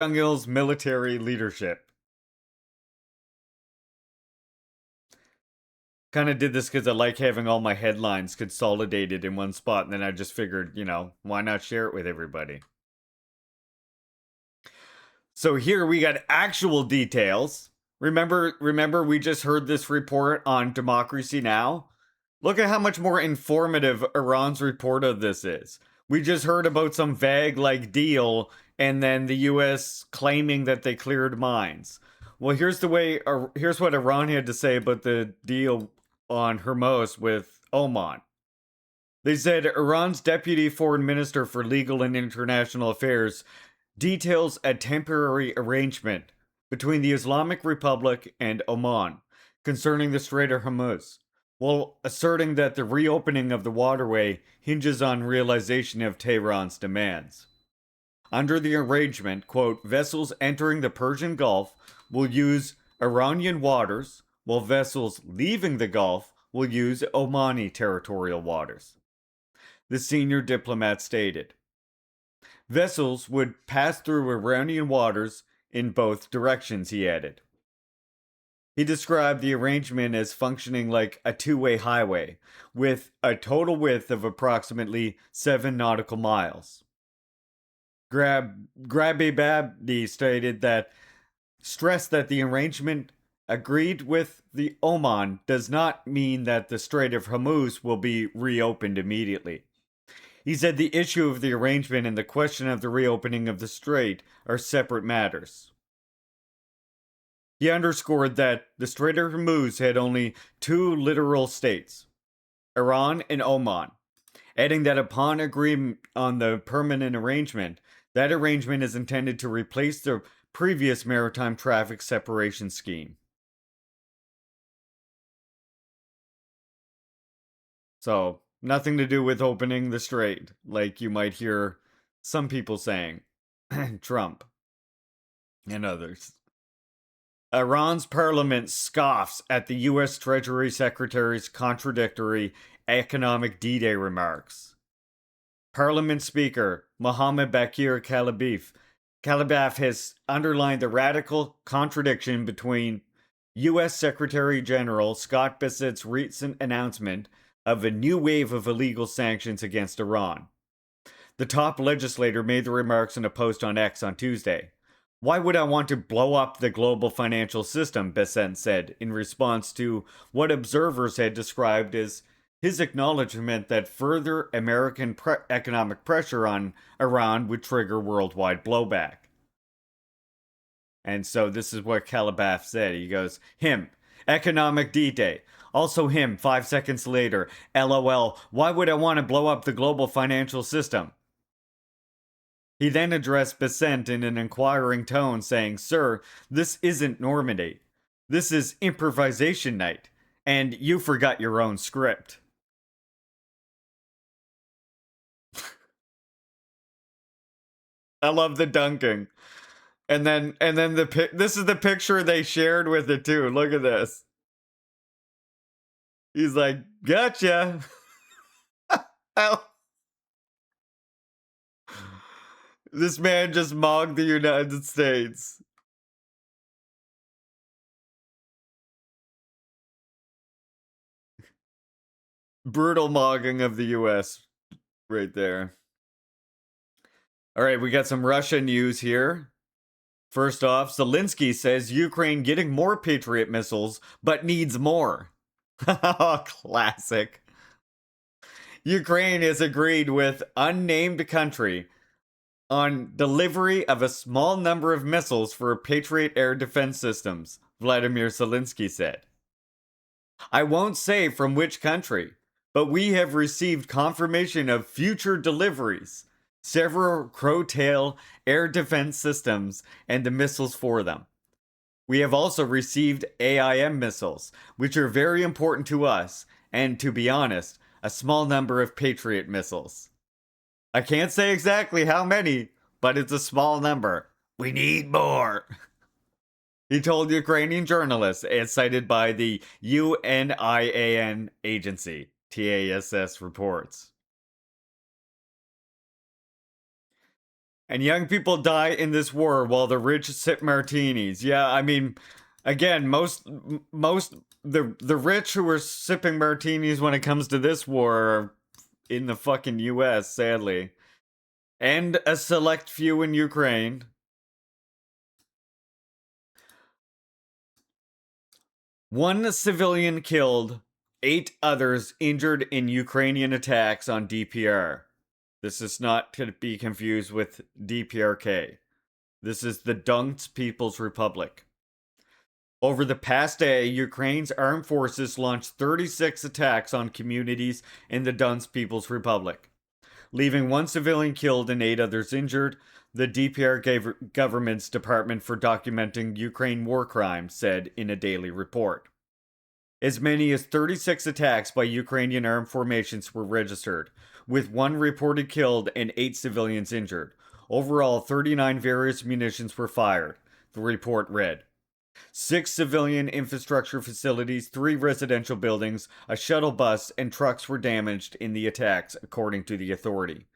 Jong-il's military leadership. Kind of did this because I like having all my headlines consolidated in one spot, and then I just figured, why not share it with everybody? So here we got actual details. Remember we just heard this report on Democracy Now? Look at how much more informative Iran's report of this is. We just heard about some vague deal and then the US claiming that they cleared mines. Well, here's what Iran had to say about the deal on Hormuz with Oman. They said Iran's deputy foreign minister for legal and international affairs details a temporary arrangement between the Islamic Republic and Oman concerning the Strait of Hormuz, while asserting that the reopening of the waterway hinges on realization of Tehran's demands. Under the arrangement, quote, vessels entering the Persian Gulf will use Iranian waters, while vessels leaving the Gulf will use Omani territorial waters. The senior diplomat stated. Vessels would pass through Iranian waters in both directions, he added. He described the arrangement as functioning like a two-way highway, with a total width of approximately 7 nautical miles. Grabibabdi stressed that the arrangement agreed with the Oman does not mean that the Strait of Hormuz will be reopened immediately. He said the issue of the arrangement and the question of the reopening of the strait are separate matters. He underscored that the Strait of Hormuz had only two literal states, Iran and Oman, adding that upon agreement on the permanent arrangement, that arrangement is intended to replace the previous maritime traffic separation scheme. So, nothing to do with opening the strait, like you might hear some people saying. Trump and others. Iran's parliament scoffs at the U.S. Treasury Secretary's contradictory economic D-Day remarks. Parliament Speaker Mohammed Bakir Kalibaf has underlined the radical contradiction between U.S. Secretary General Scott Bessett's recent announcement of a new wave of illegal sanctions against Iran. The top legislator made the remarks in a post on X on Tuesday. Why would I want to blow up the global financial system, Bessent said, in response to what observers had described as his acknowledgement that further American economic pressure on Iran would trigger worldwide blowback. And so this is what Kalibaf said. He goes, economic D-Day. Also 5 seconds later, LOL, why would I want to blow up the global financial system? He then addressed Besant in an inquiring tone, saying, Sir, this isn't Normandy. This is improvisation night, and you forgot your own script. I love the dunking. And then this is the picture they shared with it too. Look at this. He's like, gotcha. This man just mocked the United States. Brutal mogging of the US right there. All right, we got some Russia news here. First off, Zelensky says Ukraine getting more Patriot missiles, but needs more. Classic. Ukraine has agreed with unnamed country on delivery of a small number of missiles for Patriot air defense systems, Vladimir Zelensky said. I won't say from which country, but we have received confirmation of future deliveries, several Crow-tail air defense systems, and the missiles for them. We have also received AIM missiles, which are very important to us, and to be honest, a small number of Patriot missiles. I can't say exactly how many, but it's a small number. We need more. He told Ukrainian journalists, as cited by the UNIAN agency, TASS reports. And young people die in this war while the rich sip martinis. Yeah, I mean, again, most the rich who are sipping martinis when it comes to this war are in the fucking US, sadly. And a select few in Ukraine. One civilian killed, 8 others injured in Ukrainian attacks on DPR. This is not to be confused with DPRK. This is the Donetsk People's Republic. Over the past day, Ukraine's armed forces launched 36 attacks on communities in the Donetsk People's Republic, leaving 1 civilian killed and 8 others injured. The DPR government's Department for Documenting Ukraine War Crimes said in a daily report. As many as 36 attacks by Ukrainian armed formations were registered, with 1 reported killed and 8 civilians injured. Overall, 39 various munitions were fired, the report read. 6 civilian infrastructure facilities, 3 residential buildings, a shuttle bus, and trucks were damaged in the attacks, according to the authority.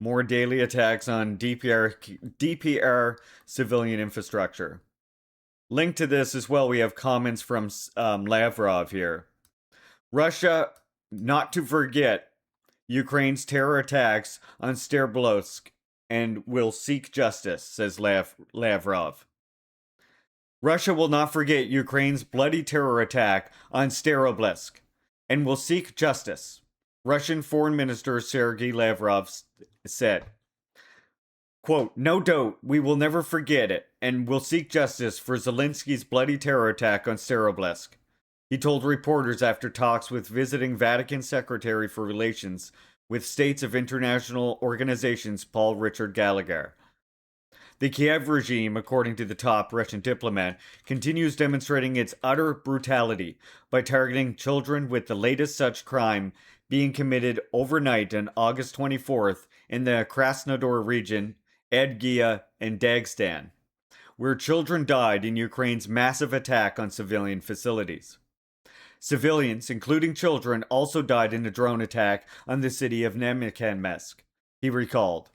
More daily attacks on DPR civilian infrastructure. Linked to this as well, we have comments from Lavrov here. Russia, not to forget Ukraine's terror attacks on Sterblotsk and will seek justice, says Lavrov. Russia will not forget Ukraine's bloody terror attack on Sterblotsk and will seek justice, Russian Foreign Minister Sergei Lavrov said. Quote, no doubt, we will never forget it and will seek justice for Zelensky's bloody terror attack on Sterblotsk, he told reporters after talks with visiting Vatican Secretary for Relations with States of International Organizations Paul Richard Gallagher. The Kiev regime, according to the top Russian diplomat, continues demonstrating its utter brutality by targeting children, with the latest such crime being committed overnight on August 24th in the Krasnodar region, Edgia, and Dagestan, where children died in Ukraine's massive attack on civilian facilities. Civilians, including children, also died in a drone attack on the city of Nemykansk, he recalled.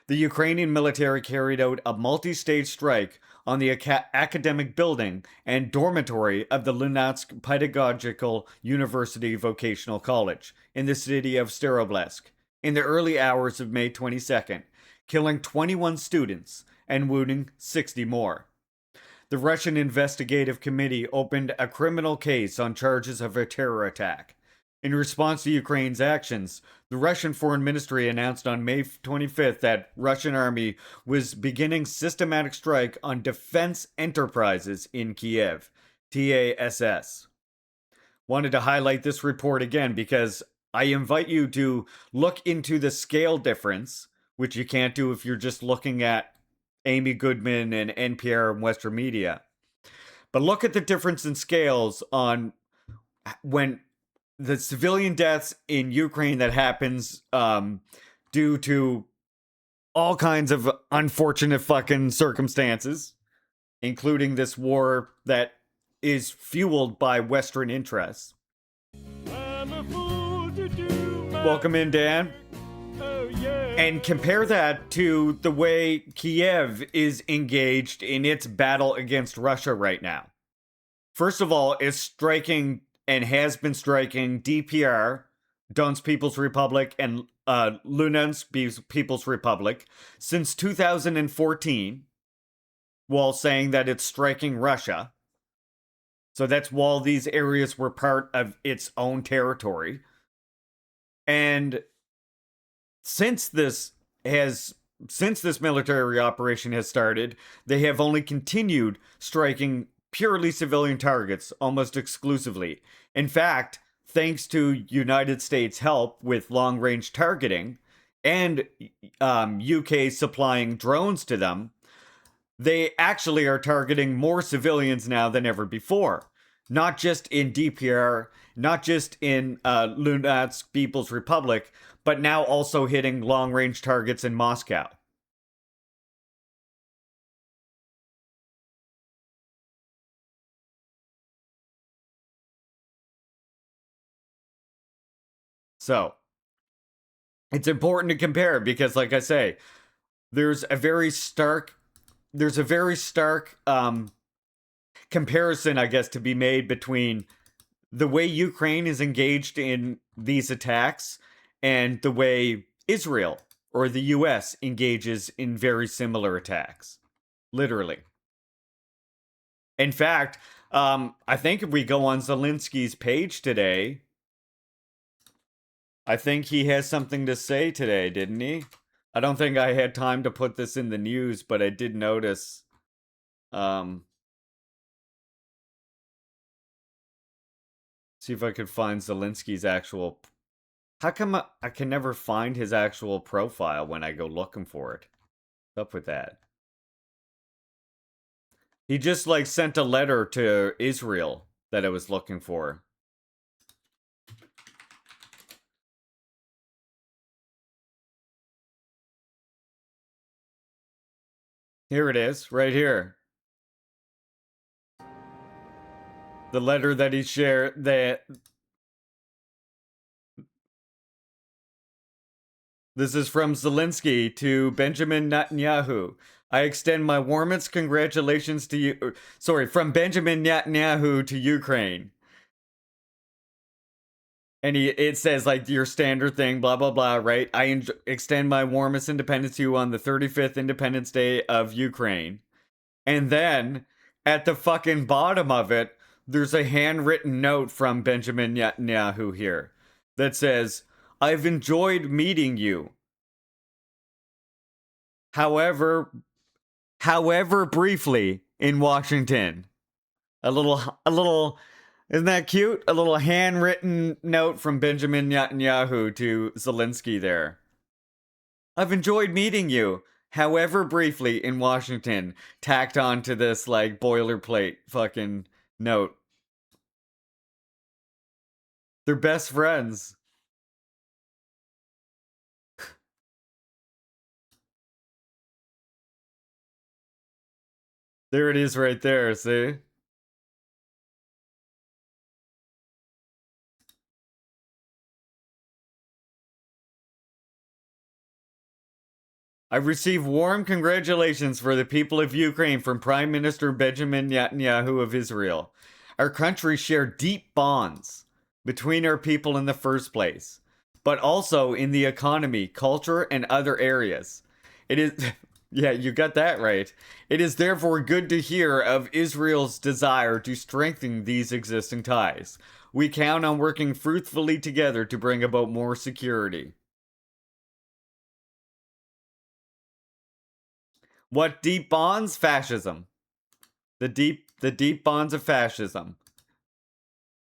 The Ukrainian military carried out a multi-stage strike on the academic building and dormitory of the Luhansk Pedagogical University Vocational College in the city of Sterblotsk in the early hours of May 22nd, killing 21 students and wounding 60 more. The Russian Investigative Committee opened a criminal case on charges of a terror attack. In response to Ukraine's actions, the Russian Foreign Ministry announced on May 25th that Russian army was beginning systematic strike on defense enterprises in Kiev, TASS. Wanted to highlight this report again because I invite you to look into the scale difference, which you can't do if you're just looking at Amy Goodman and NPR and Western media. But look at the difference in scales on when the civilian deaths in Ukraine that happens due to all kinds of unfortunate fucking circumstances, including this war that is fueled by Western interests. Welcome in, Dan. And compare that to the way Kiev is engaged in its battle against Russia right now. First of all, it's striking and has been striking DPR, Donetsk People's Republic, and Luhansk People's Republic since 2014, while saying that it's striking Russia. So that's while these areas were part of its own territory. And since this military operation has started, they have only continued striking purely civilian targets almost exclusively. In fact, thanks to United States help with long-range targeting and UK supplying drones to them, they actually are targeting more civilians now than ever before. Not just in DPR, not just in Luhansk People's Republic, but now also hitting long-range targets in Moscow. So, it's important to compare because, like I say, there's a very stark comparison, I guess, to be made between the way Ukraine is engaged in these attacks and the way Israel or the US engages in very similar attacks. Literally. In fact, I think if we go on Zelensky's page today, I think he has something to say today, didn't he? I don't think I had time to put this in the news, but I did notice. See if I could find Zelensky's actual. How come I can never find his actual profile when I go looking for it? What's up with that? He just like sent a letter to Israel that I was looking for. Here it is, right here. The letter that he shared that this is from Zelensky to Benjamin Netanyahu. I extend my warmest congratulations to you. Sorry, from Benjamin Netanyahu to Ukraine. And it says like your standard thing, blah blah blah, right? I extend my warmest independence to you on the 35th Independence Day of Ukraine. And then at the fucking bottom of it, there's a handwritten note from Benjamin Netanyahu here that says, "I've enjoyed meeting you. However briefly in Washington." A little, isn't that cute? A little handwritten note from Benjamin Netanyahu to Zelensky there. "I've enjoyed meeting you, however briefly in Washington," tacked on to this like boilerplate fucking note. They're best friends. There it is right there, see? I receive warm congratulations for the people of Ukraine from Prime Minister Benjamin Netanyahu of Israel. Our countries share deep bonds between our people in the first place, but also in the economy, culture, and other areas. It is, yeah, you got that right. It is therefore good to hear of Israel's desire to strengthen these existing ties. We count on working fruitfully together to bring about more security. What deep bonds? Fascism. The deep bonds of fascism.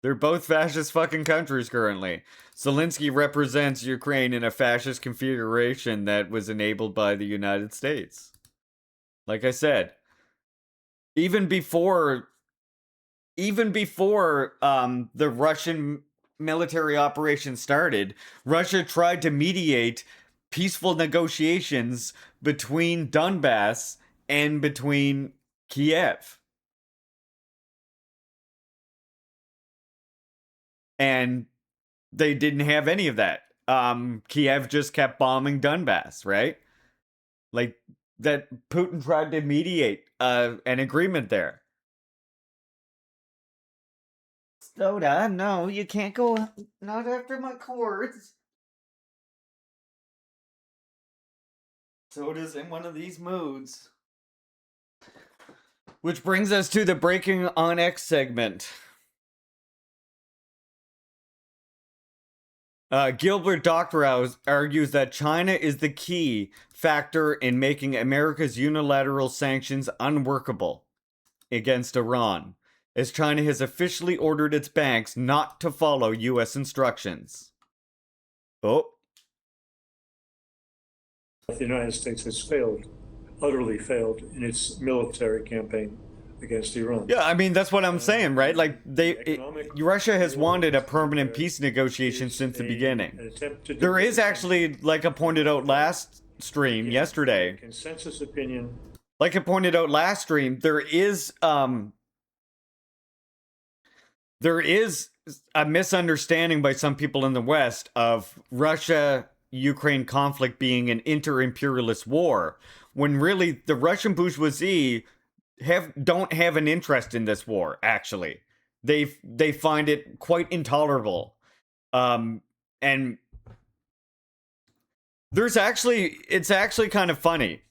They're both fascist fucking countries currently. Zelensky represents Ukraine in a fascist configuration that was enabled by the United States. Like I said, even before the Russian military operation started, Russia tried to mediate peaceful negotiations between Donbass and between Kiev. And they didn't have any of that. Kiev just kept bombing Donbass, right? Like that Putin tried to mediate an agreement there. Soda, no, you can't go not after my cords. Soda's in one of these moods. Which brings us to the Breaking on X segment. Gilbert Doctorow argues that China is the key factor in making America's unilateral sanctions unworkable against Iran, as China has officially ordered its banks not to follow U.S. instructions. Oh. The United States has failed, utterly failed, in its military campaign against Iran. Yeah, I mean, that's what I'm saying, right? Like, Russia has wanted a permanent peace negotiation since the beginning. There is actually, like I pointed out last stream yesterday, consensus opinion. Like I pointed out last stream, there is a misunderstanding by some people in the West of Russia Ukraine conflict being an inter-imperialist war, when really the Russian bourgeoisie don't have an interest in this war. Actually, they find it quite intolerable, and it's actually kind of funny.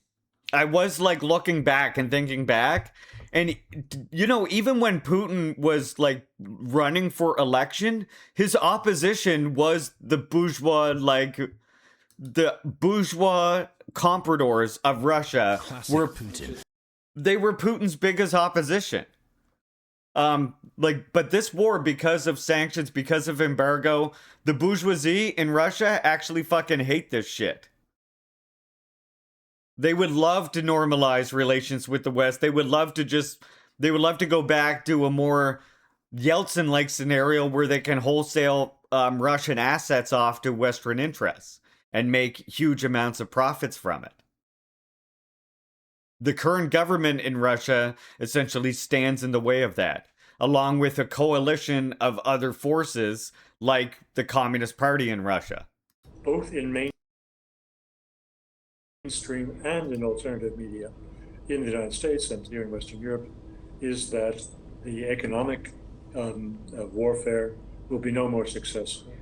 I was like looking back and thinking back, and even when Putin was like running for election, his opposition was the bourgeois compradors of Russia. Were Putin. They were Putin's biggest opposition. But this war, because of sanctions, because of embargo, the bourgeoisie in Russia actually fucking hate this shit. They would love to normalize relations with the West. They would love to go back to a more Yeltsin-like scenario where they can wholesale Russian assets off to Western interests and make huge amounts of profits from it. The current government in Russia essentially stands in the way of that, along with a coalition of other forces like the Communist Party in Russia. Both in mainstream and in alternative media in the United States and here in Western Europe, is that the economic warfare will be no more successful.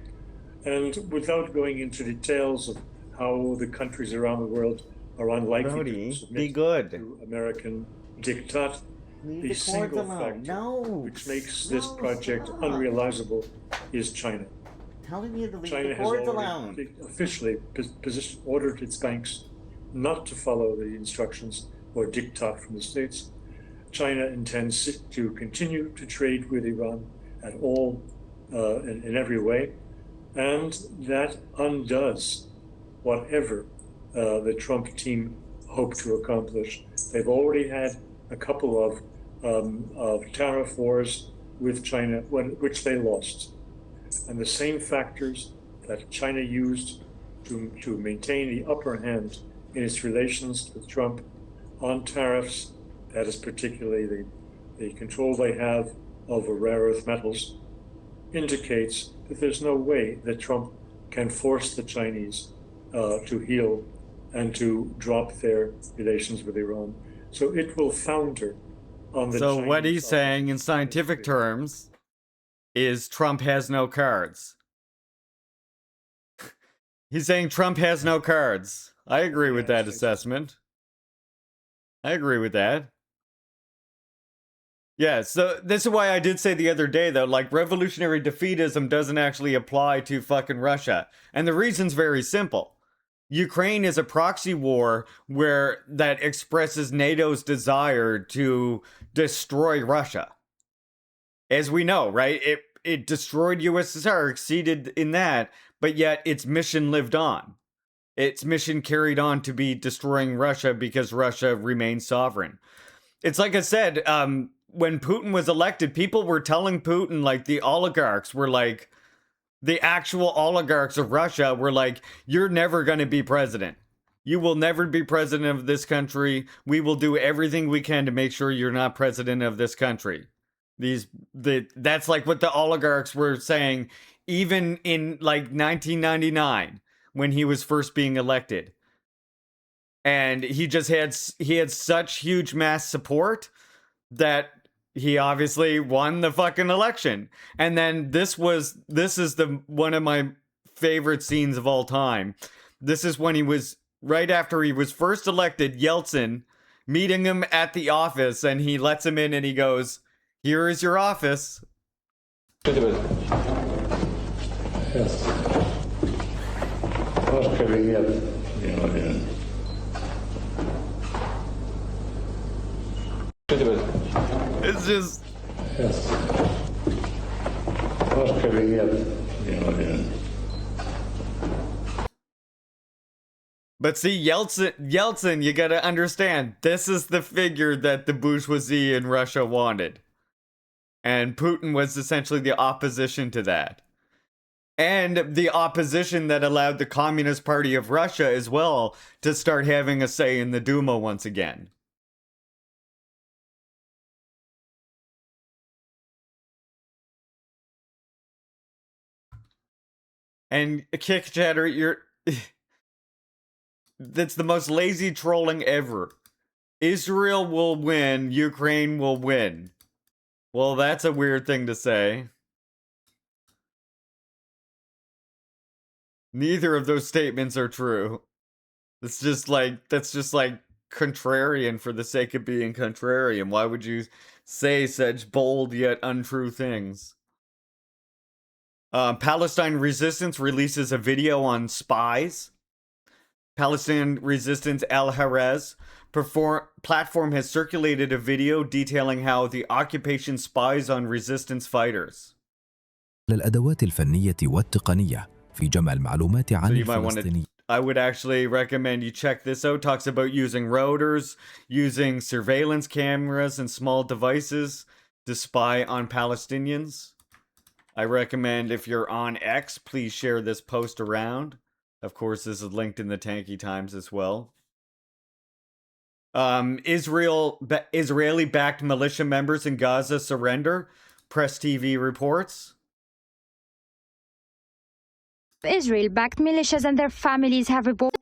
And without going into details of how the countries around the world are unlikely to submit to American diktat, the single factor which makes this project unrealizable is China. China has already officially ordered its banks not to follow the instructions or diktat from the states. China intends to continue to trade with Iran at all, in every way, and that undoes whatever the Trump team hoped to accomplish. They've already had a couple of tariff wars with China, which they lost. And the same factors that China used to maintain the upper hand in its relations with Trump on tariffs, that is particularly the control they have over rare earth metals, indicates that there's no way that Trump can force the Chinese to heal and to drop their relations with Iran. So it will founder on the So Chinese what he's saying in scientific terms is Trump has no cards. He's saying Trump has no cards. I agree with that assessment. I agree with that. Yeah, so this is why I did say the other day, though, like, revolutionary defeatism doesn't actually apply to fucking Russia. And the reason's very simple. Ukraine is a proxy war that expresses NATO's desire to destroy Russia. As we know, right? It destroyed USSR, exceeded in that, but yet its mission lived on. Its mission carried on to be destroying Russia because Russia remains sovereign. It's like I said, when Putin was elected, people were telling Putin, like, the oligarchs were like, the actual oligarchs of Russia were like, you're never going to be president. You will never be president of this country. We will do everything we can to make sure you're not president of this country. That's like what the oligarchs were saying, even in like 1999 when he was first being elected. And he had such huge mass support that he obviously won the fucking election. And then this is one of my favorite scenes of all time. This is when he was right after he was first elected, Yeltsin meeting him at the office, and he lets him in and he goes, "Here is your office." Yes. It's just. Yes. But see, Yeltsin, you gotta understand, this is the figure that the bourgeoisie in Russia wanted. And Putin was essentially the opposition to that. And the opposition that allowed the Communist Party of Russia as well to start having a say in the Duma once again. And Kick Chatter, That's the most lazy trolling ever. Israel will win, Ukraine will win. Well, that's a weird thing to say. Neither of those statements are true. That's just like contrarian for the sake of being contrarian. Why would you say such bold yet untrue things? Palestine Resistance releases a video on spies. Palestine Resistance Al Harez platform has circulated a video detailing how the occupation spies on resistance fighters. الأدوات الفنية والتقنية في جمع المعلومات عن الفلسطينيين. I would actually recommend you check this out. Talks about using routers, using surveillance cameras and small devices to spy on Palestinians. I recommend, if you're on X, please share this post around. Of course, this is linked in the Tankie Times as well. Israeli-backed militia members in Gaza surrender. Press TV reports. Israel-backed militias and their families have reported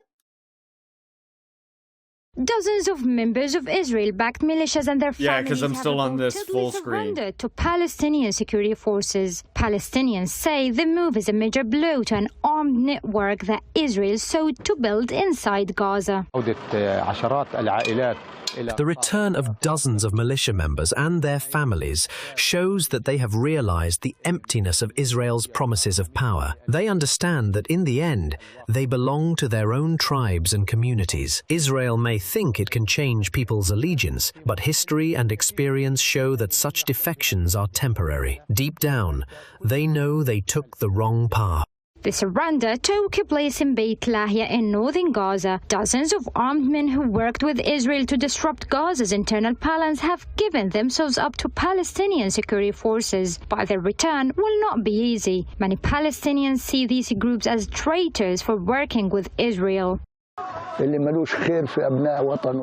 dozens of members of Israel-backed militias and their families because I'm still on this full screen. Surrendered to Palestinian security forces. Palestinians say the move is a major blow to an armed network that Israel sought to build inside Gaza. The return of dozens of militia members and their families shows that they have realized the emptiness of Israel's promises of power. They understand that in the end, they belong to their own tribes and communities. Israel may think it can change people's allegiance, but history and experience show that such defections are temporary. Deep down, they know they took the wrong path. The surrender took place in Beit Lahia in northern Gaza. Dozens of armed men who worked with Israel to disrupt Gaza's internal balance have given themselves up to Palestinian security forces. But their return will not be easy. Many Palestinians see these groups as traitors for working with Israel.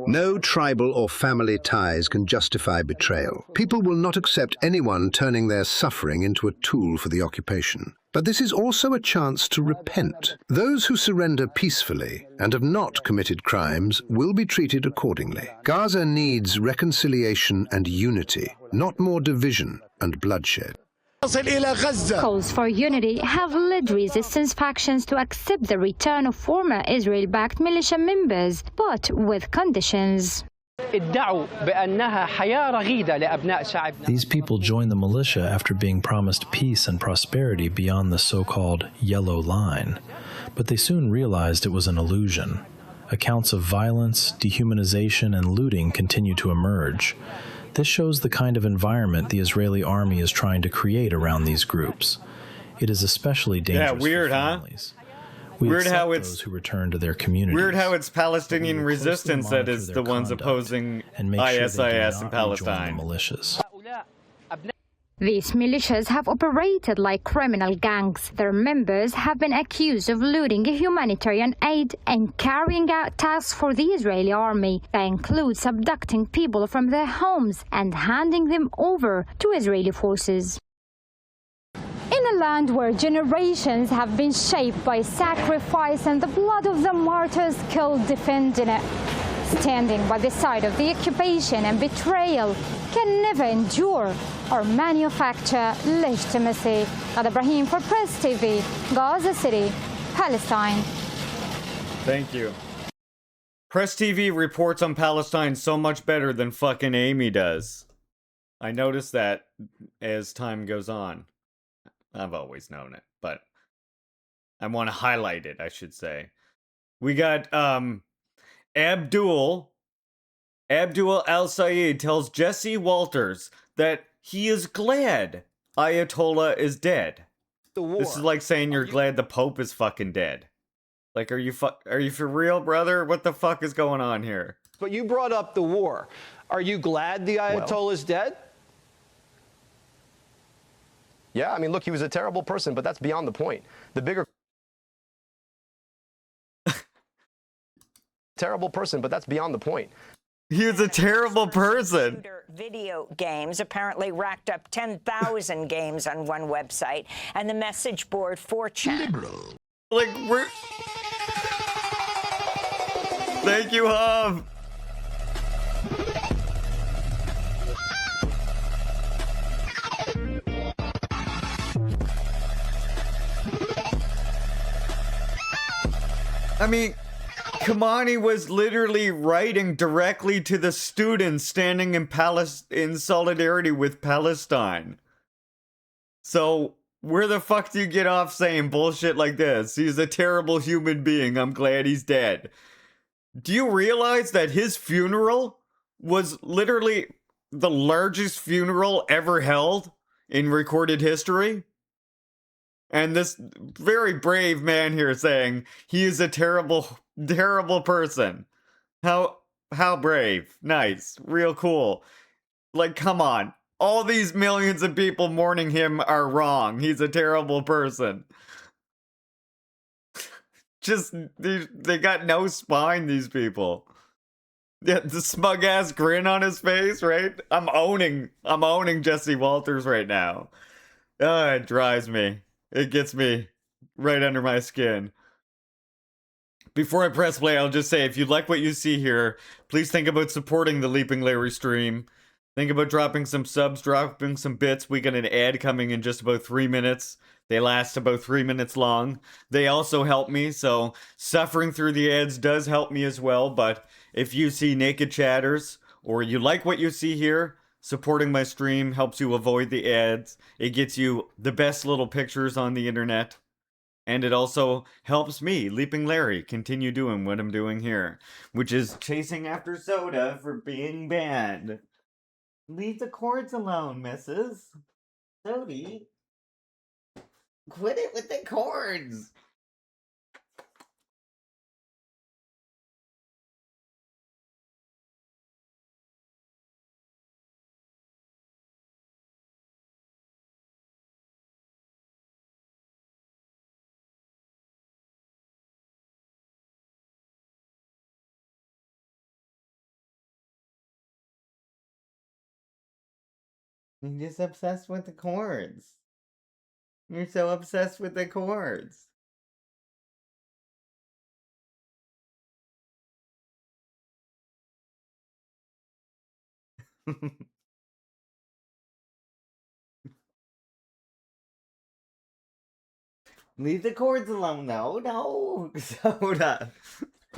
No tribal or family ties can justify betrayal. People will not accept anyone turning their suffering into a tool for the occupation. But this is also a chance to repent. Those who surrender peacefully and have not committed crimes will be treated accordingly. Gaza needs reconciliation and unity, not more division and bloodshed. Calls for unity have led resistance factions to accept the return of former Israel-backed militia members, but with conditions. These people joined the militia after being promised peace and prosperity beyond the so-called yellow line, but they soon realized it was an illusion. Accounts of violence, dehumanization, and looting continue to emerge. This shows the kind of environment the Israeli army is trying to create around these groups. It is especially dangerous for families. Weird how it's those who return to their communities. Weird how it's Palestinian resistance that is the ones opposing ISIS in Palestine. These militias have operated like criminal gangs. Their members have been accused of looting humanitarian aid and carrying out tasks for the Israeli army that includes abducting people from their homes and handing them over to Israeli forces. In a land where generations have been shaped by sacrifice and the blood of the martyrs killed defending it, standing by the side of the occupation and betrayal can never endure or manufacture legitimacy. Al Ibrahim for Press TV, Gaza City, Palestine. Thank you. Press TV reports on Palestine so much better than fucking Amy does. I noticed that as time goes on. I've always known it, but I want to highlight it, I should say. We got Abdul al-Sayed tells Jesse Walters that he is glad Ayatollah is dead. This is like saying you're glad the Pope is fucking dead. Like, are you for real, brother? What the fuck is going on here? But you brought up the war. Are you glad the Ayatollah is dead? Yeah, I mean, look, he was a terrible person, but that's beyond the point. The bigger... terrible person, but that's beyond the point. He was a terrible person. Video games apparently racked up 10,000 games on one website, and the message board 4chan. Like, Thank you, Hov. I mean, Kamani was literally writing directly to the students standing in solidarity with Palestine. So, where the fuck do you get off saying bullshit like this? He's a terrible human being. I'm glad he's dead. Do you realize that his funeral was literally the largest funeral ever held in recorded history? And this very brave man here saying he is a terrible, terrible person. How brave. Nice. Real cool. Like, come on. All these millions of people mourning him are wrong. He's a terrible person. Just, they got no spine, these people. Yeah, the smug ass grin on his face, right? I'm owning Jesse Walters right now. It drives me. It gets me right under my skin. Before I press play, I'll just say, if you like what you see here, please think about supporting the Leaping Larry stream. Think about dropping some subs, dropping some bits. We got an ad coming in just about 3 minutes. They last about 3 minutes long. They also help me, so suffering through the ads does help me as well. But if you see naked chatters, or you like what you see here, supporting my stream helps you avoid the ads. It gets you the best little pictures on the internet. And it also helps me, Leaping Larry, continue doing what I'm doing here, which is chasing after soda for being banned. Leave the cords alone, missus. Sody. Quit it with the cords. You're just obsessed with the chords. You're so obsessed with the chords. Leave the cords alone, though. No, Soda.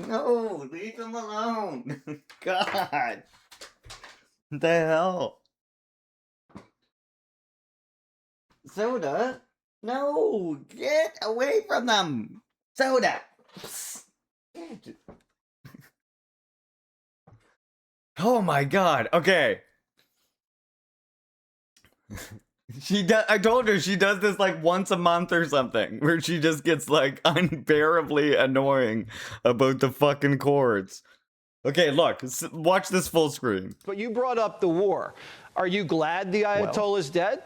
No, leave them alone. God. What the hell? Soda? No, get away from them. Soda. Oh my God. Okay. I told her she does this like once a month or something, where she just gets like unbearably annoying about the fucking chords. Okay, look, watch this full screen. But you brought up the war. Are you glad the Ayatollah's dead?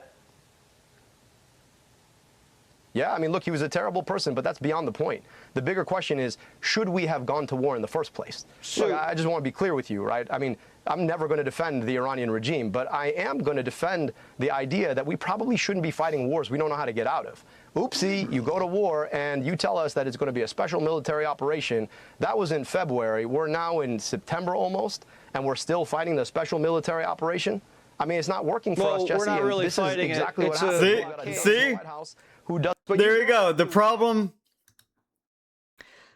Yeah, I mean, look, he was a terrible person, but that's beyond the point. The bigger question is, should we have gone to war in the first place? Look, I just want to be clear with you, right? I mean, I'm never going to defend the Iranian regime, but I am going to defend the idea that we probably shouldn't be fighting wars we don't know how to get out of. Oopsie, you go to war and you tell us that it's going to be a special military operation. That was in February. We're now in September almost, and we're still fighting the special military operation. I mean, it's not working for us, Jesse. We're not really this fighting is exactly it. what happened. See? Who does? There you go. The problem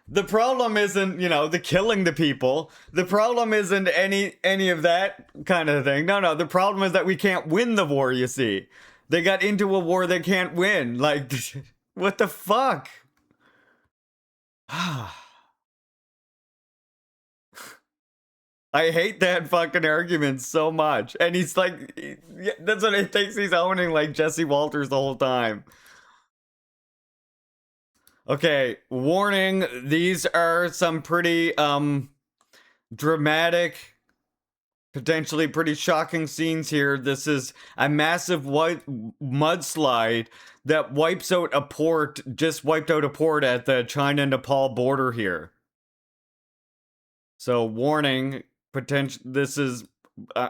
isn't, the killing the people. The problem isn't any of that kind of thing. No, the problem is that we can't win the war, you see. They got into a war they can't win. Like, what the fuck? I hate that fucking argument so much. And he's like, that's what he thinks he's owning, like Jesse Walters the whole time. Okay, warning, these are some pretty, dramatic, potentially pretty shocking scenes here. This is a massive mudslide that wipes out a port, just wiped out a port at the China-Nepal border here. So, warning, this is,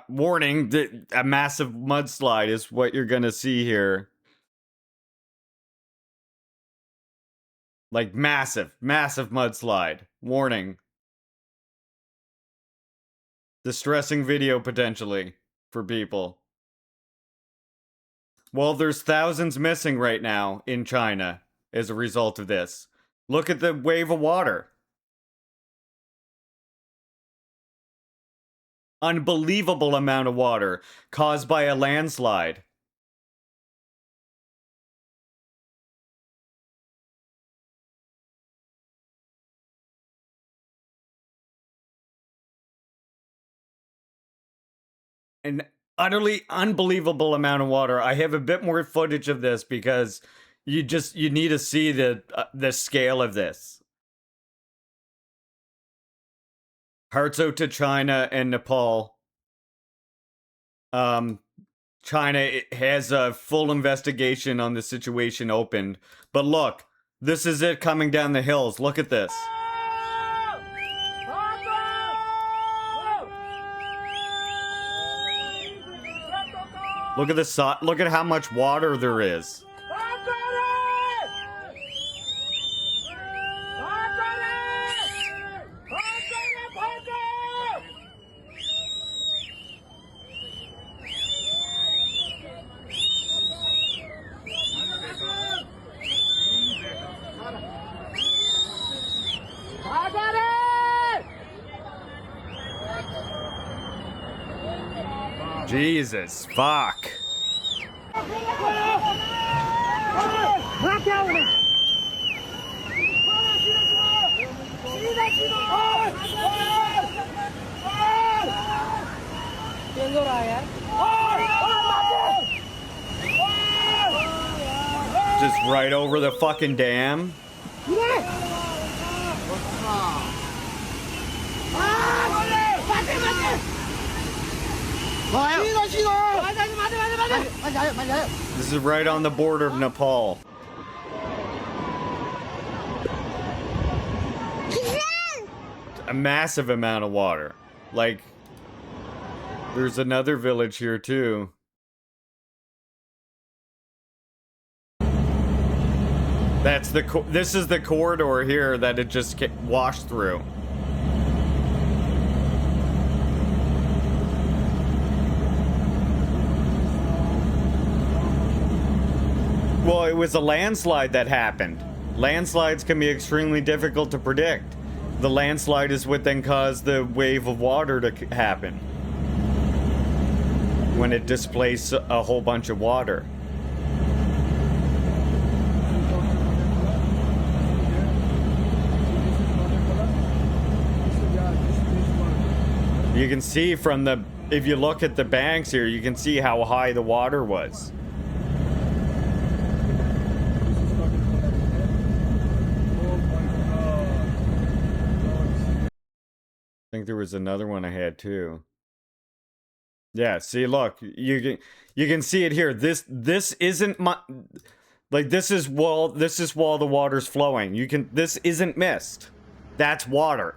warning, a massive mudslide is what you're gonna see here. Like, massive mudslide. Warning. Distressing video, potentially, for people. Well, there's thousands missing right now in China as a result of this. Look at the wave of water. Unbelievable amount of water caused by a landslide. An utterly unbelievable amount of water. I have a bit more footage of this because you need to see the scale of this. Hearts out to China and Nepal. China has a full investigation on the situation opened. But look, this is it coming down the hills. Look at this. Look at the look at how much water there is. Jesus, fuck. Just right over the fucking dam. This is right on the border of Nepal. A massive amount of water. Like, there's another village here too. This is the corridor here that it just washed through. Well, it was a landslide that happened. Landslides can be extremely difficult to predict. The landslide is what then caused the wave of water to happen. When it displaced a whole bunch of water. You can see from the, if you look at the banks here, you can see how high the water was. I think there was another one I had too. Yeah, see, look, you can see it here. This isn't my, like, this is while the water's flowing. This isn't mist. That's water.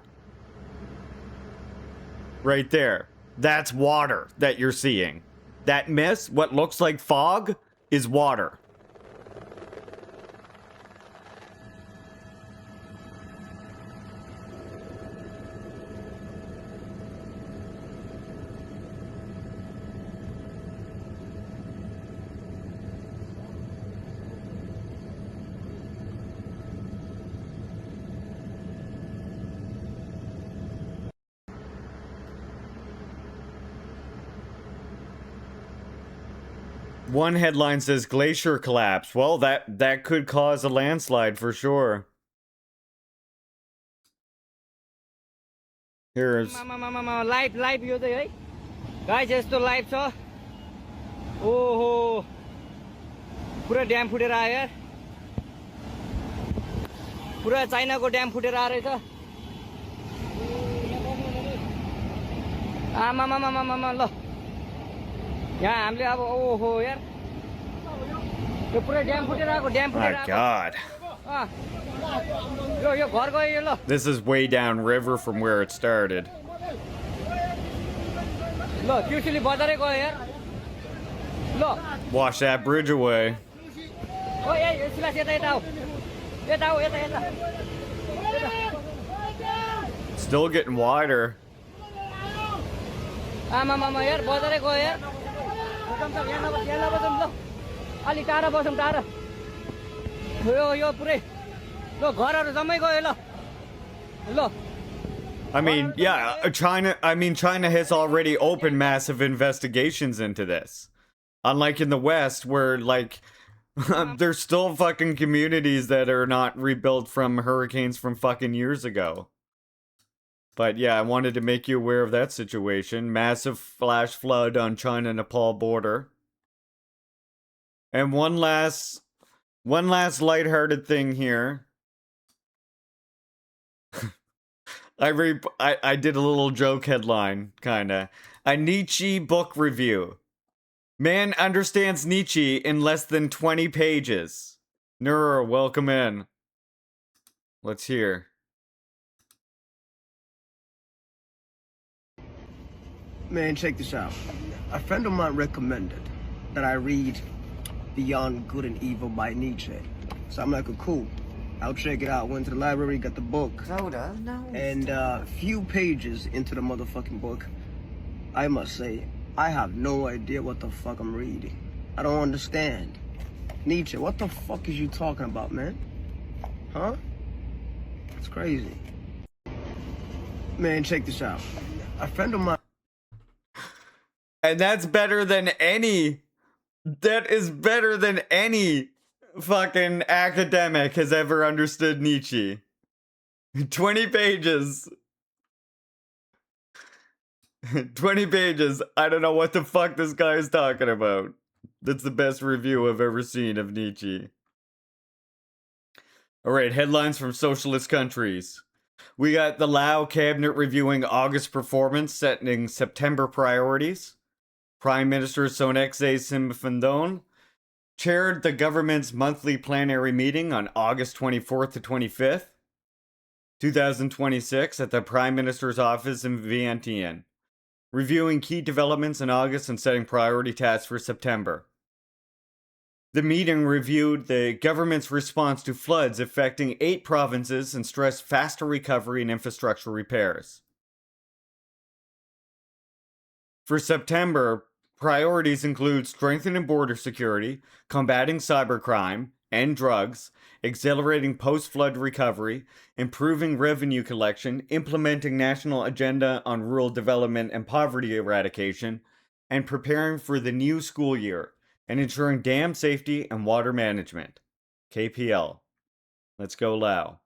Right there. That's water that you're seeing. That mist, what looks like fog, is water. One headline says glacier collapse. Well, that could cause a landslide for sure. Here's live यो चाहिँ है guys यस्तो live छ ओहो पुरा dam फुटेर आयो यार पुरा चाइनाको ड्याम फुटेर आ रहेछ आमामामामामा ल यहाँ हामीले अब ओहो यार यो पुरै ड्याम फुटेर आको ड्याम फुटेर आको God. यो घर गयो यो ल This is way down river from where it started. ल त्रिशुली बजारै गयो यार ल Wash that bridge away. ओ ए सिलास यता यता आऊ यता आऊ यता यता Still getting wider. आमा यार बजारै गयो यार बसौँ त यहाँ नबसौँ ल अलि टाढा बसौँ टाढा यो पुरै ल घरहरू जम्मै गयो ल ल I mean, yeah, China has already opened massive investigations into this. Unlike in the West, where, like, there's still fucking communities that are not rebuilt from hurricanes from fucking years ago. But yeah, I wanted to make you aware of that situation. Massive flash flood on China-Nepal border. And one last lighthearted thing here. I did a little joke headline, kinda. A Nietzsche book review. Man understands Nietzsche in less than 20 pages. Nura, welcome in. Let's hear. Man, check this out. A friend of mine recommended that I read Beyond Good and Evil by Nietzsche. So I'm like, cool. I'll check it out. Went to the library, got the book. Soda? No. And a few pages into the motherfucking book, I must say, I have no idea what the fuck I'm reading. I don't understand. Nietzsche, what the fuck is you talking about, man? Huh? It's crazy. Man, check this out. A friend of mine... And that's better than any... That is better than any fucking academic has ever understood Nietzsche. 20 pages. 20 pages. I don't know what the fuck this guy is talking about. That's the best review I've ever seen of Nietzsche. Alright, headlines from socialist countries. We got the Lao cabinet reviewing August performance, setting September priorities. Prime Minister Sonexay Simphandone chaired the government's monthly plenary meeting on August 24th to 25th, 2026 at the Prime Minister's office in Vientiane, reviewing key developments in August and setting priority tasks for September. The meeting reviewed the government's response to floods affecting 8 provinces and stressed faster recovery and infrastructure repairs. For September, priorities include strengthening border security, combating cybercrime and drugs, accelerating post-flood recovery, improving revenue collection, implementing national agenda on rural development and poverty eradication, and preparing for the new school year, and ensuring dam safety and water management. KPL. Let's go Lao.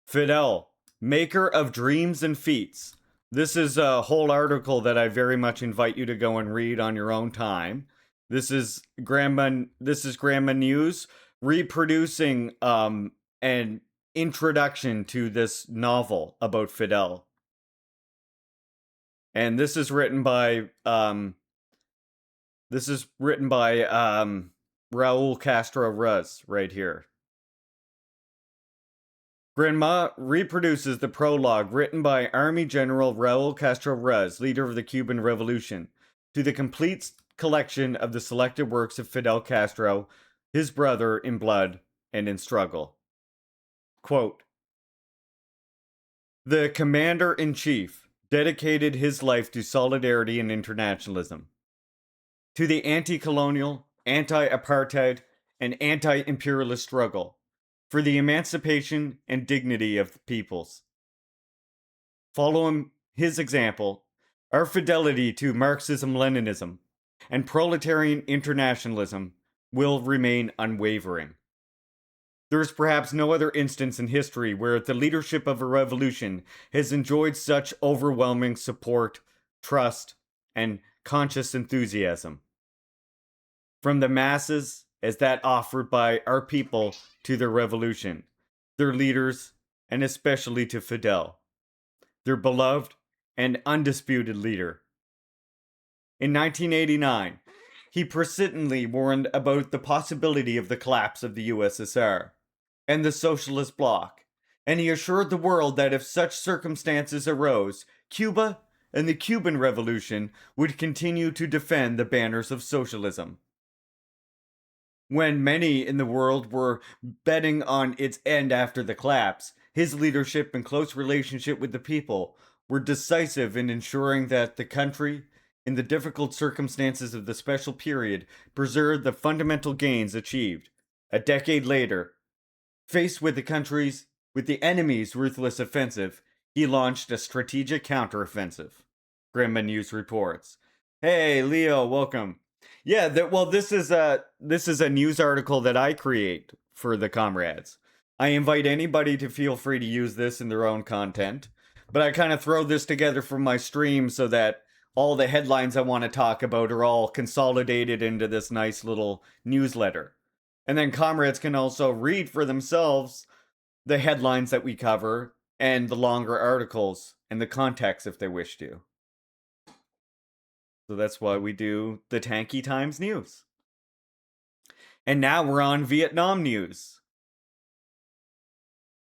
Fidel, maker of dreams and feats. This is a whole article that I very much invite you to go and read on your own time. This is Grandma News reproducing an introduction to this novel about Fidel. And this is written by Raul Castro Ruz right here. Grandma reproduces the prologue written by Army General Raul Castro Ruz, leader of the Cuban Revolution, to the complete collection of the selected works of Fidel Castro, his brother in blood and in struggle. Quote, the commander-in-chief dedicated his life to solidarity and internationalism, to the anti-colonial, anti-apartheid, and anti-imperialist struggle, for the emancipation and dignity of the peoples. Following his example, our fidelity to Marxism-Leninism and proletarian internationalism will remain unwavering. There is perhaps no other instance in history where the leadership of a revolution has enjoyed such overwhelming support, trust, and conscious enthusiasm from the masses as that offered by our people to their revolution, their leaders, and especially to Fidel, their beloved and undisputed leader. In 1989, he persistently warned about the possibility of the collapse of the USSR and the socialist bloc, and he assured the world that if such circumstances arose, Cuba and the Cuban Revolution would continue to defend the banners of socialism. When many in the world were betting on its end after the collapse, his leadership and close relationship with the people were decisive in ensuring that the country, in the difficult circumstances of the special period, preserved the fundamental gains achieved. A decade later, faced with the enemy's ruthless offensive, he launched a strategic counteroffensive. Grimma News reports. Hey, Leo, welcome. Yeah, this is a news article that I create for the comrades. I invite anybody to feel free to use this in their own content, but I kind of throw this together for my stream so that all the headlines I want to talk about are all consolidated into this nice little newsletter. And then comrades can also read for themselves the headlines that we cover and the longer articles and the context if they wish to. So that's why we do the Tankie Times news. And now we're on Vietnam news.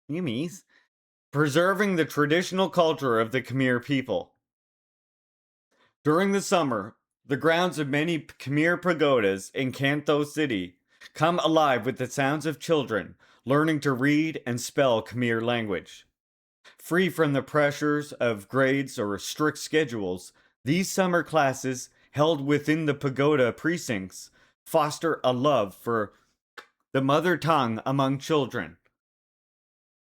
Yumis. Preserving the traditional culture of the Khmer people. During the summer, the grounds of many Khmer pagodas in Canto City come alive with the sounds of children learning to read and spell Khmer language. Free from the pressures of grades or strict schedules, these summer classes, held within the pagoda precincts, foster a love for the mother tongue among children,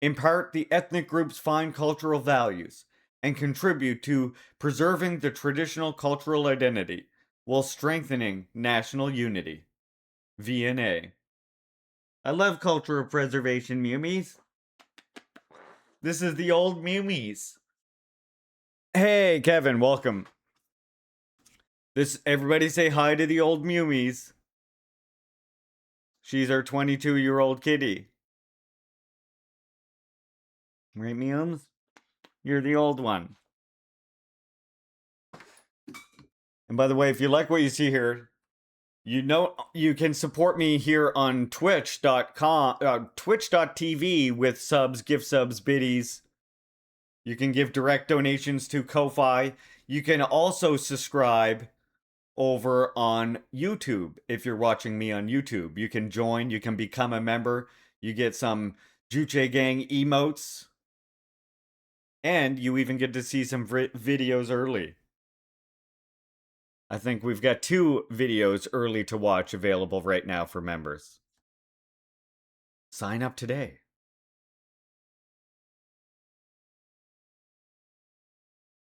impart the ethnic group's fine cultural values, and contribute to preserving the traditional cultural identity while strengthening national unity. VNA. I love cultural preservation, Mumies. This is the old Mumies. Hey, Kevin, welcome. Everybody say hi to the old Mumies. She's our 22-year-old kitty. Right, Mums? You're the old one. And by the way, if you like what you see here, you know you can support me here on twitch.tv with subs, gift subs, biddies. You can give direct donations to Ko-Fi. You can also subscribe over on YouTube. If you're watching me on YouTube, you can join, you can become a member, you get some Juche Gang emotes, and you even get to see some videos early. I think we've got 2 videos early to watch available right now for members. Sign up today.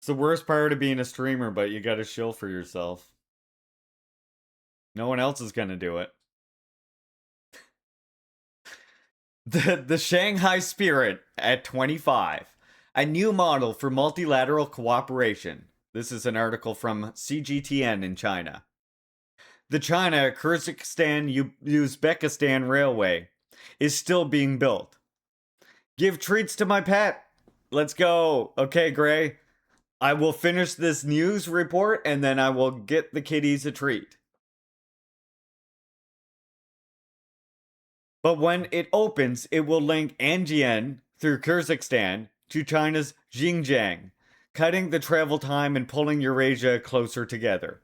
It's the worst part of being a streamer, but you gotta shill for yourself. No one else is gonna do it. The Shanghai Spirit at 25. A new model for multilateral cooperation. This is an article from CGTN in China. The China-Kyrgyzstan-Uzbekistan Railway is still being built. Give treats to my pet. Let's go. Okay, Gray. I will finish this news report and then I will get the kitties a treat. But when it opens, it will link Anjian through Kyrgyzstan to China's Xinjiang, cutting the travel time and pulling Eurasia closer together.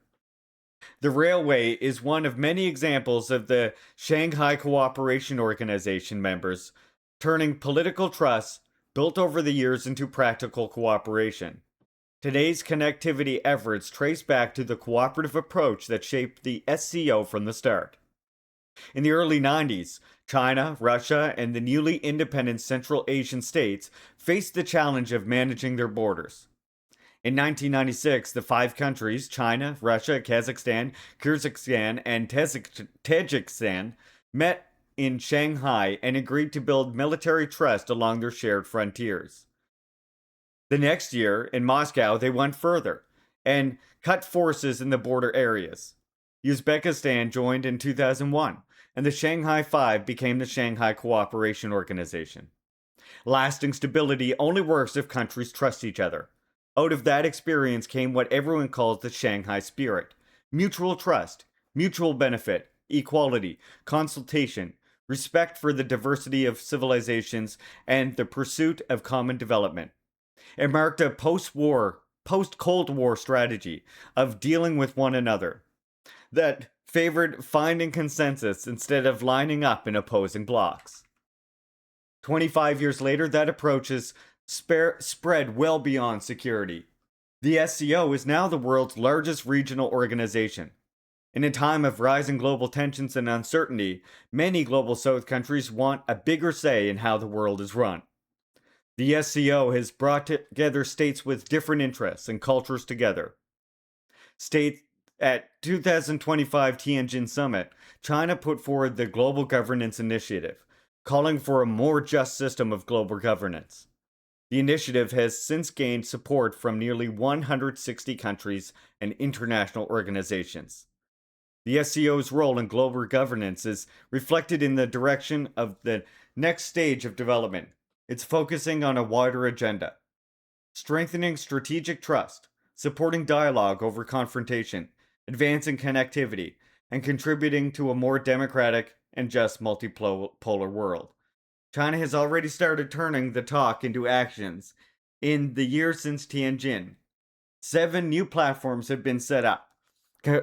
The railway is one of many examples of the Shanghai Cooperation Organization members turning political trust built over the years into practical cooperation. Today's connectivity efforts trace back to the cooperative approach that shaped the SCO from the start. In the early 90s, China, Russia, and the newly independent Central Asian states faced the challenge of managing their borders. In 1996, the 5 countries, China, Russia, Kazakhstan, Kyrgyzstan, and Tajikistan, met in Shanghai and agreed to build military trust along their shared frontiers. The next year, in Moscow, they went further and cut forces in the border areas. Uzbekistan joined in 2001, and the Shanghai Five became the Shanghai Cooperation Organization. Lasting stability only works if countries trust each other. Out of that experience came what everyone calls the Shanghai Spirit: mutual trust, mutual benefit, equality, consultation, respect for the diversity of civilizations, and the pursuit of common development. It marked a post-Cold War strategy of dealing with one another that favored finding consensus instead of lining up in opposing blocs. 25 years later, that approach has spread well beyond security. The SCO is now the world's largest regional organization. In a time of rising global tensions and uncertainty, many Global South countries want a bigger say in how the world is run. The SCO has brought together states with different interests and cultures together. At 2025 Tianjin Summit, China put forward the Global Governance Initiative, calling for a more just system of global governance. The initiative has since gained support from nearly 160 countries and international organizations. The SCO's role in global governance is reflected in the direction of the next stage of development. It's focusing on a wider agenda, strengthening strategic trust, supporting dialogue over confrontation, advancing connectivity, and contributing to a more democratic and just multipolar world. China has already started turning the talk into actions. In the year since Tianjin, 7 new platforms have been set up,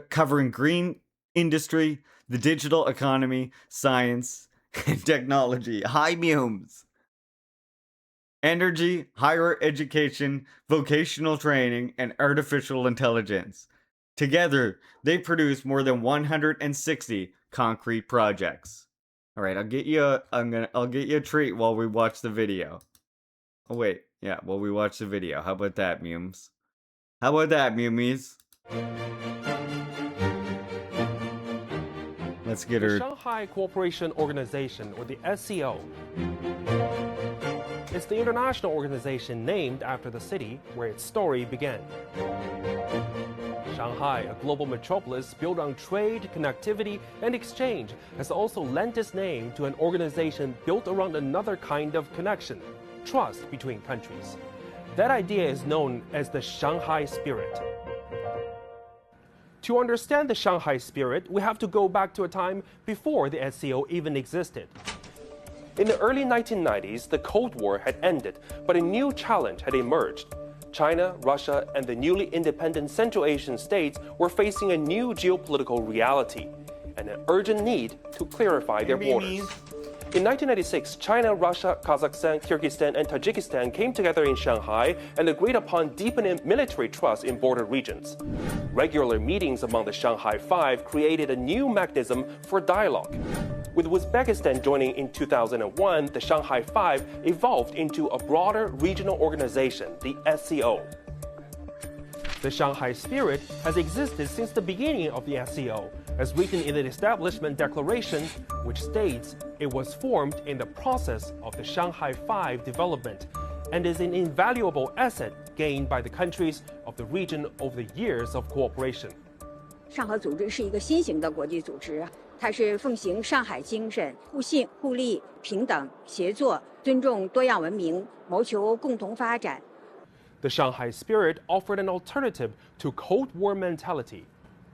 covering green industry, the digital economy, science, and technology. Hi, Mumes! Energy, higher education, vocational training, and artificial intelligence. Together, they produce more than 160 concrete projects. All right, I'll get you a treat while we watch the video. Oh wait, yeah, while we watch the video. How about that, Mumes? How about that, Mumies? Let's get her. The Shanghai Cooperation Organization, or the SCO. It's the international organization named after the city where its story began. Shanghai, a global metropolis built on trade, connectivity, and exchange, has also lent its name to an organization built around another kind of connection, trust between countries. That idea is known as the Shanghai Spirit. To understand the Shanghai Spirit, we have to go back to a time before the SCO even existed. In the early 1990s, the Cold War had ended, but a new challenge had emerged. China, Russia, and the newly independent Central Asian states were facing a new geopolitical reality and an urgent need to clarify their borders. In 1996, China, Russia, Kazakhstan, Kyrgyzstan, and Tajikistan came together in Shanghai and agreed upon deepening military trust in border regions. Regular meetings among the Shanghai Five created a new mechanism for dialogue. With Uzbekistan joining in 2001, the Shanghai Five evolved into a broader regional organization, the SCO. The Shanghai Spirit has existed since the beginning of the SCO, as written in the Establishment Declaration, which states it was formed in the process of the Shanghai Five development and is an invaluable asset gained by the countries of the region over the years of cooperation. 上合组织是一个新型的国际组织，它是奉行上海精神，互信、互利、平等、协作，尊重多样文明，谋求共同发展。 The Shanghai Spirit offered an alternative to Cold War mentality,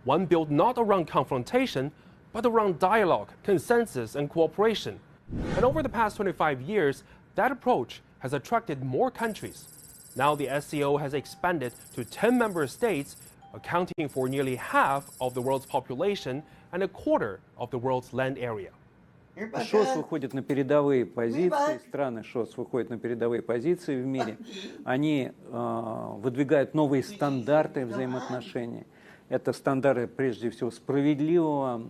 one built not around confrontation, but around dialogue, consensus, and cooperation. And over the past 25 years, that approach has attracted more countries. Now the SCO has expanded to 10 member states, accounting for nearly half of the world's population and a quarter of the world's land area. ШОС выходит на передовые позиции, страны ШОС выходят на передовые позиции в мире. Они выдвигают новые стандарты взаимоотношений. Это стандарты, прежде всего, справедливого,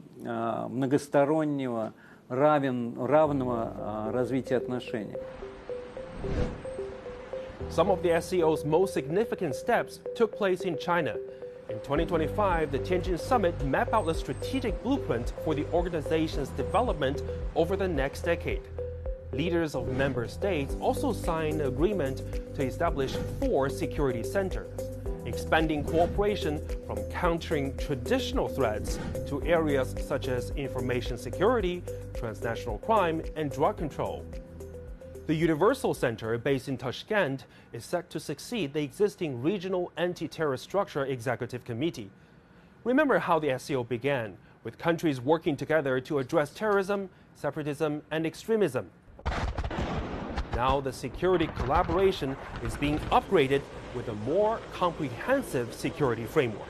многостороннего, равного развития отношений. Some of the SCO's most significant steps took place in China. In 2025, the Tianjin Summit mapped out a strategic blueprint for the organization's development over the next decade. Leaders of member states also signed an agreement to establish 4 security centers, expanding cooperation from countering traditional threats to areas such as information security, transnational crime, and drug control. The Universal Center, based in Tashkent, is set to succeed the existing Regional Anti-Terror Structure Executive Committee. Remember how the SCO began, with countries working together to address terrorism, separatism, and extremism. Now the security collaboration is being upgraded with a more comprehensive security framework.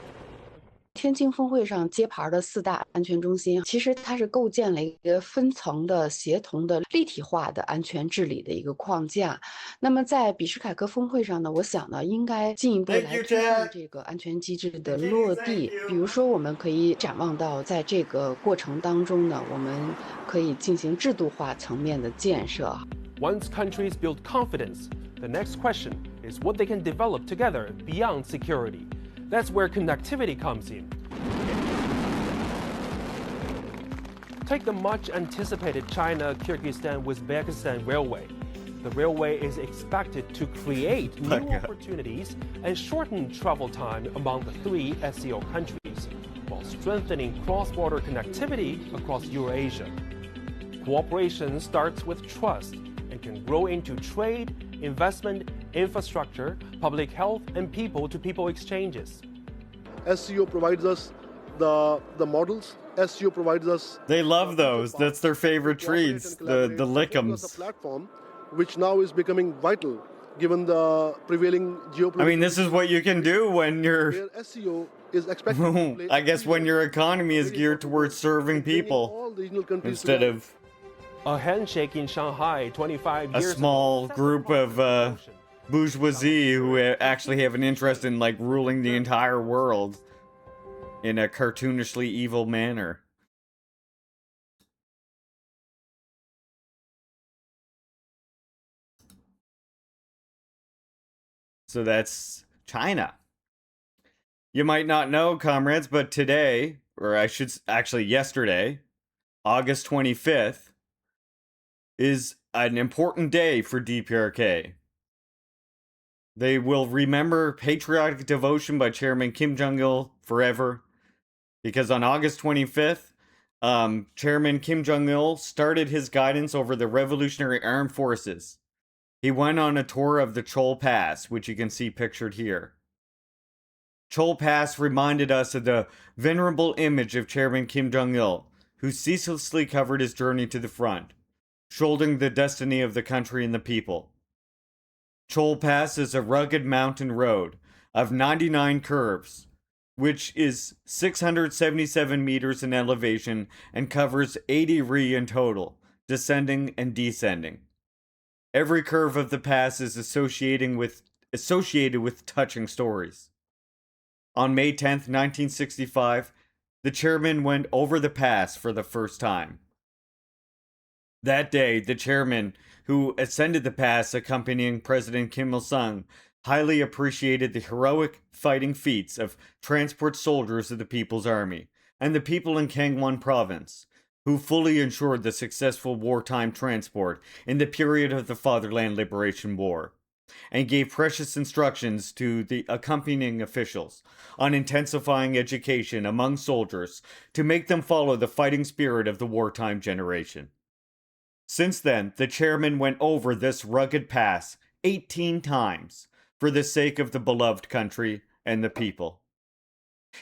天津峰会上揭牌的4大安全中心，其实它是构建了一个分层的、协同的、立体化的安全治理的一个框架。那么在比什凯克峰会上呢，我想呢，应该进一步来推动这个安全机制的落地。比如说，我们可以展望到，在这个过程当中呢，我们可以进行制度化层面的建设。Once countries build confidence, the next question is what they can develop together beyond security. That's where connectivity comes in. Take the much anticipated China-Kyrgyzstan-Uzbekistan railway. The railway is expected to create new opportunities and shorten travel time among the 3 SCO countries, while strengthening cross-border connectivity across Eurasia. Cooperation starts with trust and can grow into trade, investment, infrastructure, public health, and people-to-people exchanges. SCO provides us the models. SCO provides us. They love those. That's their favorite treats. The lickums. The platform, which now is becoming vital given the prevailing geopolitical. I mean, this is what you can do when you're. SCO is expected. I guess when your economy is geared towards serving people instead of a handshake in Shanghai 25 years a small group of bourgeoisie who actually have an interest in like ruling the entire world in a cartoonishly evil manner. So that's China. You might not know, comrades, but today, or I should actually yesterday, August 25th, is an important day for DPRK. They will remember patriotic devotion by Chairman Kim Jong-il forever, because on August 25th, Chairman Kim Jong-il started his guidance over the Revolutionary Armed Forces. He went on a tour of the Chol Pass, which you can see pictured here. Chol Pass reminded us of the venerable image of Chairman Kim Jong-il, who ceaselessly covered his journey to the front, shouldering the destiny of the country and the people. Chol Pass is a rugged mountain road of 99 curves, which is 677 meters in elevation and covers 80 ri in total, descending and descending. Every curve of the pass is associated with touching stories. On May 10th, 1965, the chairman went over the pass for the first time. That day, the chairman, who ascended the pass accompanying President Kim Il-sung, highly appreciated the heroic fighting feats of transport soldiers of the People's Army and the people in Gangwon Province, who fully ensured the successful wartime transport in the period of the Fatherland Liberation War, and gave precious instructions to the accompanying officials on intensifying education among soldiers to make them follow the fighting spirit of the wartime generation. Since then, the chairman went over this rugged pass 18 times for the sake of the beloved country and the people.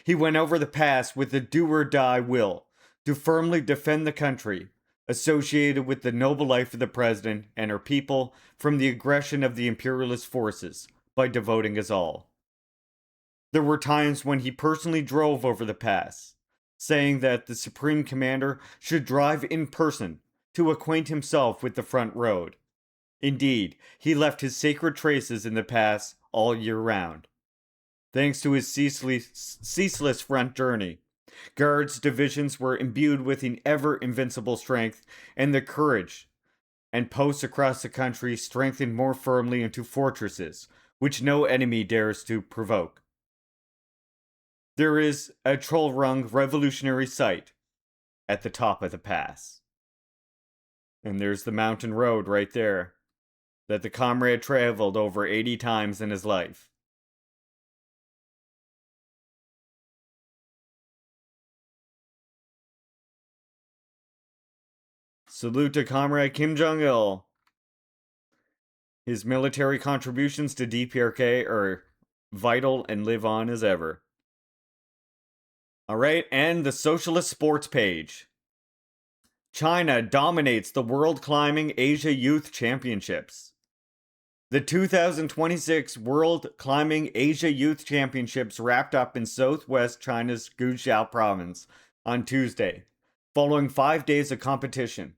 He went over the pass with a do-or-die will to firmly defend the country, associated with the noble life of the president and her people from the aggression of the imperialist forces by devoting his all. There were times when he personally drove over the pass, saying that the Supreme Commander should drive in person to acquaint himself with the front road. Indeed, he left his sacred traces in the pass all year round. Thanks to his ceaseless front journey, Guards' divisions were imbued with an ever-invincible strength, and the courage and posts across the country strengthened more firmly into fortresses, which no enemy dares to provoke. There is a Trollrung revolutionary site at the top of the pass. And there's the mountain road right there that the comrade traveled over 80 times in his life. Salute to Comrade Kim Jong-il. His military contributions to DPRK are vital and live on as ever. Alright, and the Socialist Sports page. China dominates the World Climbing Asia Youth Championships. The 2026 World Climbing Asia Youth Championships wrapped up in southwest China's Guizhou province on Tuesday, following 5 days of competition.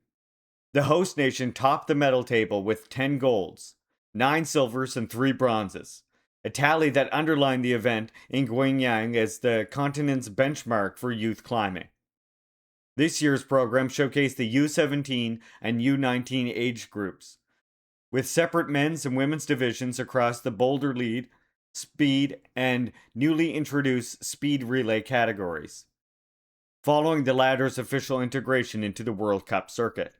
The host nation topped the medal table with 10 golds, 9 silvers, and 3 bronzes, a tally that underlined the event in Guiyang as the continent's benchmark for youth climbing. This year's program showcased the U17 and U19 age groups, with separate men's and women's divisions across the boulder lead, speed, and newly introduced speed relay categories, following the latter's official integration into the World Cup circuit.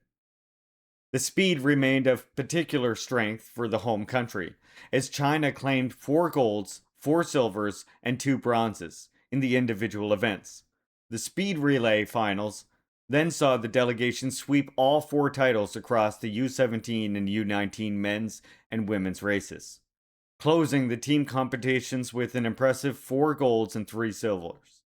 The speed remained of particular strength for the home country, as China claimed 4 golds, 4 silvers, and 2 bronzes in the individual events. The speed relay finals then saw the delegation sweep all 4 titles across the U17 and U19 men's and women's races, closing the team competitions with an impressive 4 golds and 3 silvers.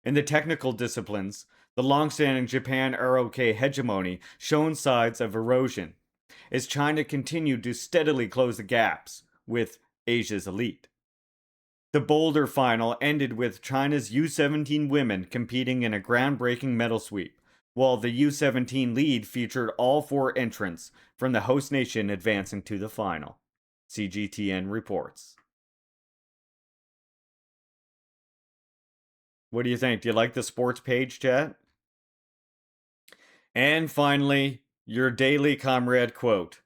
In the technical disciplines, the long-standing Japan ROK hegemony showed signs of erosion, as China continued to steadily close the gaps with Asia's elite. The boulder final ended with China's U17 women competing in a groundbreaking medal sweep, while the U17 lead featured all 4 entrants from the host nation advancing to the final, CGTN reports. What do you think? Do you like the sports page, chat? And finally, your daily comrade quote.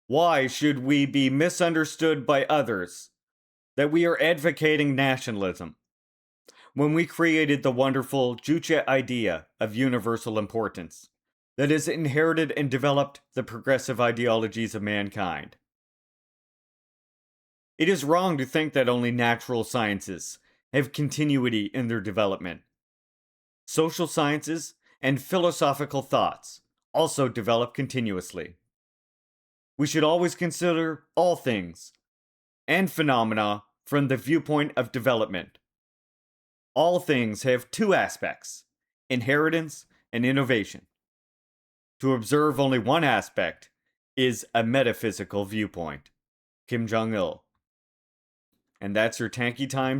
Why should we be misunderstood by others that we are advocating nationalism when we created the wonderful Juche idea of universal importance that has inherited and developed the progressive ideologies of mankind? It is wrong to think that only natural sciences have continuity in their development. Social sciences and philosophical thoughts also develop continuously. We should always consider all things and phenomena from the viewpoint of development. All things have 2 aspects, inheritance and innovation. To observe only one aspect is a metaphysical viewpoint. Kim Jong-il. And that's your Tankie Times